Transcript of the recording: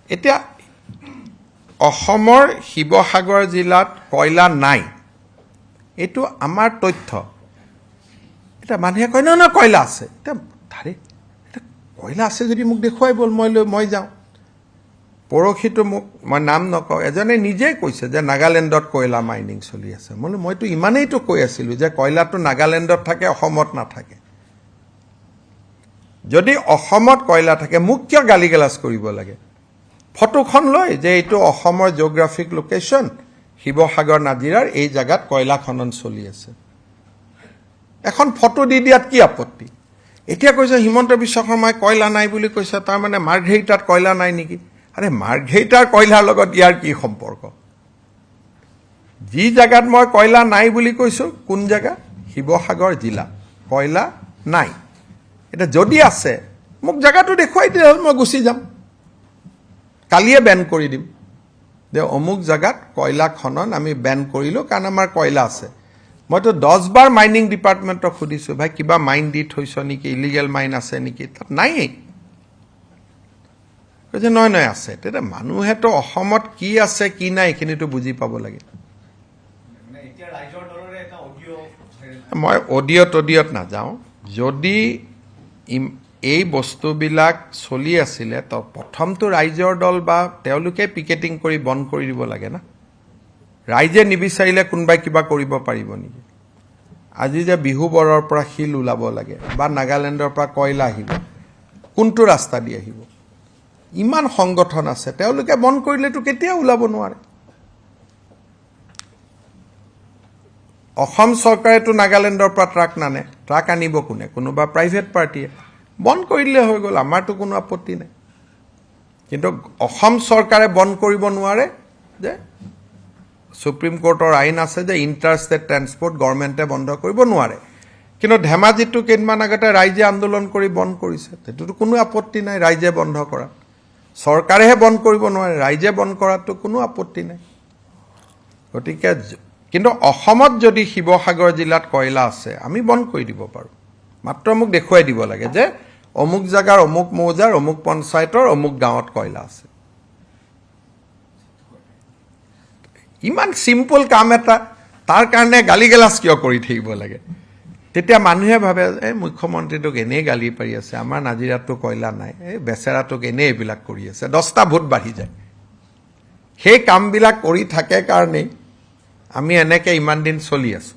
এতিয়া অসমৰ শিৱসাগৰ জিলাত কয়লা নাই, এইটো আমাৰ তথ্য। এতিয়া মানুহে কয় নহয় কয়লা আছে। এতিয়া ধাৰে কয়লা আছে যদি মোক দেখুৱাই ব'ল, মই যাওঁ। পৰহিটো মোক, মই নাম নকওঁ, এজনে নিজেই কৈছে যে নাগালেণ্ডত কয়লা মাইনিং চলি আছে। মইতো ইমানেইতো কৈ আছিলোঁ যে কয়লাটো নাগালেণ্ডত থাকে, অসমত নাথাকে। যদি অসমত কয়লা থাকে মোক কিয় গালি গালাজ কৰিব লাগে? ফটোখন লৈ যে এইটো অসমৰ জিঅ'গ্ৰাফিক লোকেশ্যন, শিৱসাগৰ নাজিৰাৰ এই জেগাত কয়লা খনন চলি আছে, এখন ফটো দি দিয়াত কি আপত্তি? এতিয়া কৈছে হিমন্ত বিশ্ব শৰ্মাই কয়লা নাই বুলি কৈছে, তাৰমানে মাৰ্ঘেৰিটাত কয়লা নাই নেকি? আৰে মাৰ্ঘেৰিটাৰ কয়লাৰ লগত ইয়াৰ কি সম্পৰ্ক? যি জেগাত মই কয়লা নাই বুলি কৈছোঁ, কোন জেগা? শিৱসাগৰ জিলা, কয়লা নাই। এতিয়া যদি আছে মোক জেগাটো দেখুৱাই দিলে হ'ল, মই গুচি যাম। কালিয়ে বেন কৰি দিম যে অমুক জেগাত কয়লা খনন আমি বেন কৰিলোঁ কাৰণ আমাৰ কয়লা আছে। মইতো 10 বাৰ মাইনিং ডিপাৰ্টমেণ্টক সুধিছোঁ, ভাই কিবা মাইন দি থৈছ নেকি, ইলিগেল মাইন আছে নেকি? তাত নায়েই। কৈছে নহয় আছে। তেতিয়া মানুহেতো অসমত কি আছে কি নাই এইখিনিতো বুজি পাব লাগে। মই অডিঅ'ত নাযাওঁ। যদি এই বস্তুবিলাক চলি আছিলে তো প্ৰথমটো ৰাইজৰ দল বা তেওঁলোকে পিকেটিং কৰি বন্ধ কৰি দিব লাগে না। ৰাইজে নিবিচাৰিলে কোনোবাই কিবা কৰিব পাৰিব নেকি? আজি যে বিহুবৰৰ পৰা শিল ওলাব লাগে বা নাগালেণ্ডৰ পৰা কয়লা আহিব, কোনটো ৰাস্তা দি আহিব? ইমান সংগঠন আছে, তেওঁলোকে বন্ধ কৰিলেতো কেতিয়াও ওলাব নোৱাৰে। অসম চৰকাৰেতো নাগালেণ্ডৰ পৰা ট্ৰাক নানে, ট্ৰাক আনিব কোনে? কোনোবা প্ৰাইভেট পাৰ্টীয়ে। বন্ধ কৰি দিলে হৈ গ'ল, আমাৰতো কোনো আপত্তি নাই। কিন্তু অসম চৰকাৰে বন্ধ কৰিব নোৱাৰে যে সুপ্ৰিম কোৰ্টৰ আইন আছে যে ইণ্টাৰষ্টেট ট্ৰেন্সপৰ্ট গভৰ্ণমেণ্টে বন্ধ কৰিব নোৱাৰে। কিন্তু ধেমাজিতো কেইদিনমান আগতে ৰাইজে আন্দোলন কৰি বন্ধ কৰিছে, সেইটোতো কোনো আপত্তি নাই ৰাইজে বন্ধ কৰা। চৰকাৰেহে বন্ধ কৰিব নোৱাৰে, ৰাইজে বন্ধ কৰাতো কোনো আপত্তি নাই। গতিকে কিন্তু অসমত যদি শিৱসাগৰ জিলাত কয়লা আছে আমি বন্ধ কৰি দিব পাৰোঁ, মাত্ৰ মোক দেখুৱাই দিব লাগে যে অমুক জেগাৰ অমুক মৌজাৰ অমুক পঞ্চায়তৰ অমুক গাঁৱত কয়লা আছে। ইমান চিম্পল কাম এটা, তাৰ কাৰণে গালি গালাজ কিয় কৰি থাকিব লাগে? তেতিয়া মানুহে ভাবে এই মুখ্যমন্ত্ৰীটোক এনেই গালি পাৰি আছে, আমাৰ নাজিৰাততো কয়লা নাই, এই বেচেৰাটোক এনেই এইবিলাক কৰি আছে, 10টা ভোট বাঢ়ি যায়। সেই কামবিলাক কৰি থাকে কাৰণেই আমি এনেকৈ ইমান দিন চলি আছোঁ।